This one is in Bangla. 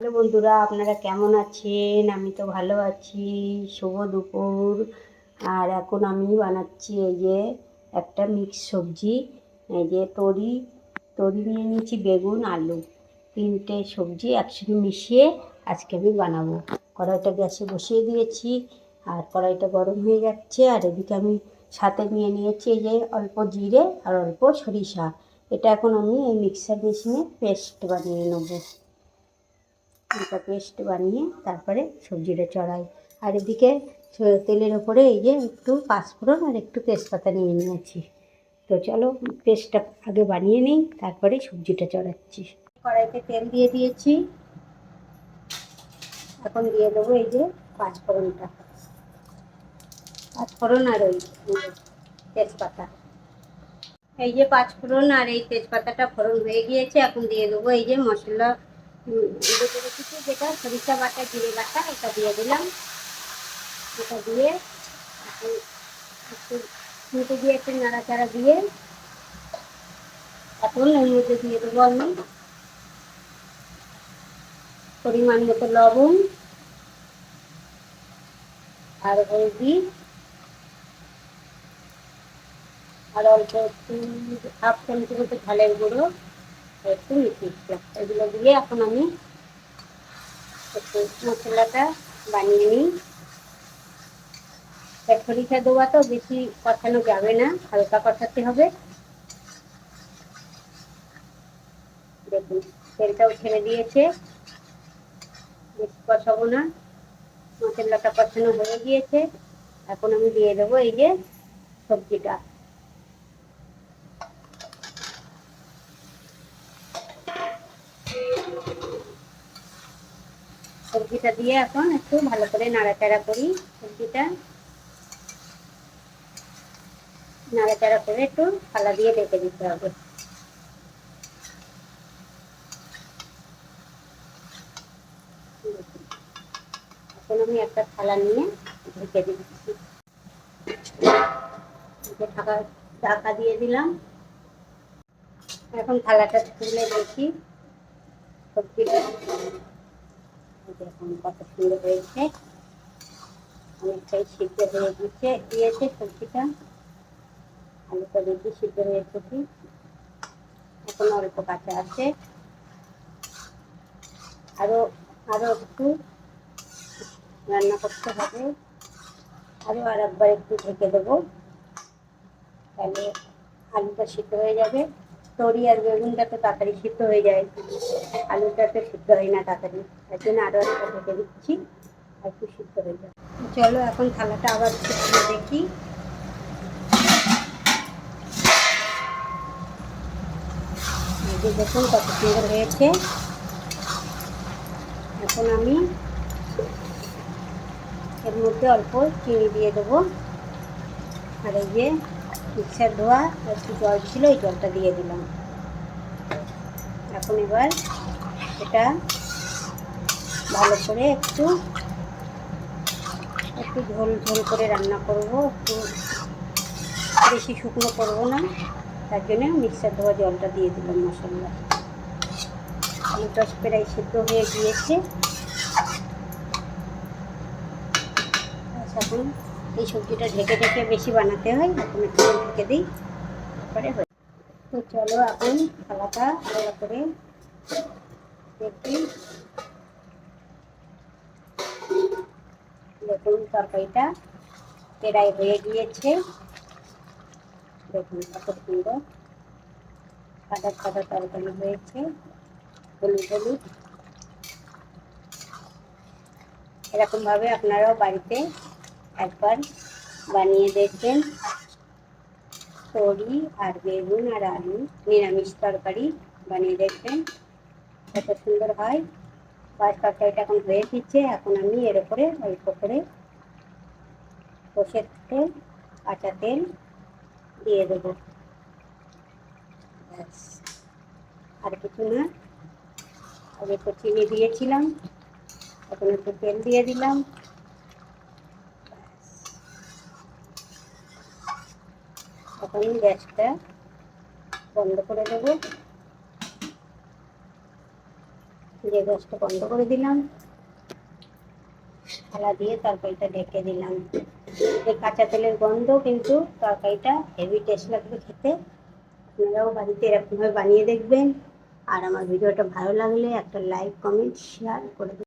হ্যালো বন্ধুরা, আপনারা কেমন আছেন? আমি তো ভালো আছি। শুভ দুপুর। আর এখন আমি বানাচ্ছি এই যে একটা মিক্স সবজি। এই যে তরি নিয়ে নিয়েছি, বেগুন আলু, তিনটে সবজি একসঙ্গে মিশিয়ে আজকে আমি বানাবো। কড়াইটা গ্যাসে বসিয়ে দিয়েছি, আর কড়াইটা গরম হয়ে যাচ্ছে। আর এদিকে আমি সাথে নিয়ে নিয়েছি এই যে অল্প জিরে আর অল্প সরিষা। এটা এখন আমি এই মিক্সার মেশিনে পেস্ট বানিয়ে নেবো। এটা পেস্ট বানিয়ে তারপরে সবজিটা চড়াই। আর এদিকে তেলের ওপরে এই যে একটু পাঁচফোড়ন আর একটু তেজপাতা নিয়ে নিয়েছি। তো চলো পেস্টটা আগে বানিয়ে নিই, তারপরে সবজিটা চড়াচ্ছি। কড়াইতে তেল দিয়ে দিয়েছি, এখন দিয়ে দেবো এই যে পাঁচফোড়নটা, পাঁচফোড়ন আর ওই তেজপাতা। এই যে পাঁচফোড়ন আর এই তেজপাতাটা ফোড়ন হয়ে গিয়েছে, এখন দিয়ে দেবো এই যে মশলা বেটে রেখেছি, যেটা সরিষা বাটা জিরে বাটা, এটা দিয়ে দিলাম। এটা দিয়ে এখন একটু মিটে দিয়ে একটু নাড়াচাড়া দিয়ে এখন এর মধ্যে দিয়ে দেবো আমি পরিমাণ মতো লবণ আর হলদি আর অল্প একটু হাফ চামচ মতো ঝালের গুঁড়ো, একটু মিষ্টি, এগুলো দিয়ে এখন আমি একটু মশলাটা বানিয়ে নিই। সরিষা দেওয়া তো বেশি কষানো যাবে না, হালকা কষাতে হবে। দেখুন তেলটাও ছেড়ে দিয়েছে, বেশি কষাবো না, মশলাটা কষানো হয়ে গিয়েছে। এখন আমি দিয়ে দেবো এই যে সবজিটা। সবজিটা দিয়ে এখন একটু ভালো করে নাড়াচাড়া করি। সবজিটা নাড়াচাড়া করে একটু থালা দিয়ে ঢেকে দিতে হবে। এখন আমি একটা থালা নিয়ে ঢেকে দিচ্ছি, ঢাকা দিয়ে দিলাম। এখন থালাটা তুলে দেখি সবজিটা দেখুন কত সুন্দর হয়েছে, অনেকটাই সিদ্ধ হয়ে দিয়েছে সবজিটা। আলুটা বেশি সিদ্ধ হয়েছে কি, এখন অল্প কাঁচা আছে, আরো আরো একটু রান্না করতে হবে। আরো আর একবার একটু ঢেকে দেবো, তাহলে আলুটা সিদ্ধ হয়ে যাবে। তরি আর বেগুনটা তো তাড়াতাড়ি সিদ্ধ হয়ে যায়, আলুটা তো সিদ্ধ হয় না তাড়াতাড়ি, তার জন্য আরও একটা ঢেকে দিচ্ছি, আর একটু সিদ্ধ হয়ে যাবে। চলো এখন থালাটা আবার খুলে দেখি। এই যে দেখুন কত সুন্দর হয়েছে। এখন আমি এর মধ্যে অল্প চিনি দিয়ে দেবো, আর এই যে মিক্সার ধোয়া একটু জল ছিল, এই জলটা দিয়ে দিলাম। এখন এবার এটা ভালো করে একটু একটু ঝোল ঝোল করে রান্না করব, একটু বেশি শুকনো করবো না, তার জন্য মিক্সার ধোয়া জলটা দিয়ে দিলাম। মশলা আলুটা প্রায় সিদ্ধ হয়ে গিয়েছে। এখন এই সবজিটা ঢেকে ঢেকে বেশি বানাতে হয়, এখন একটু ঢেকে দিই, তারপরে হয়ে। তো চলো এখন থালাটা ভালো করে দেখি। দেখুন তরকারিটা প্রায় হয়ে গিয়েছে, দেখুন কত সুন্দর সাদা সাদা তরকারি হয়েছে, হলুদ হলুদ। এরকমভাবে আপনারাও বাড়িতে একবার বানিয়ে দেখবেন। তরি আর বেগুন আর আলু নিরামিষ তরকারি বানিয়ে দেখবেন, কত সুন্দর হয়। পাঁচ তরকারিটা এখন হয়ে দিচ্ছে, এখন আমি এর উপরে অল্প করে সর্ষের তেল, কাঁচা তেল দিয়ে দেবো, ব্যাস আর কিছু না। আগে তো চিনি দিয়েছিলাম, এখন একটু তেল দিয়ে দিলাম। এখন গ্যাসটা বন্ধ করে দেবো, যে গ্যাসটা বন্ধ করে দিলাম, থালা দিয়ে তরকারিটা ঢেকে দিলাম। এই কাঁচা তেলের গন্ধ কিন্তু তরকারিটা হেভি টেস্ট লাগবে খেতে। আপনারাও বাড়িতে এরকমভাবে বানিয়ে দেখবেন। আর আমার ভিডিওটা ভালো লাগলে একটা লাইক, কমেন্ট, শেয়ার করে দেবেন।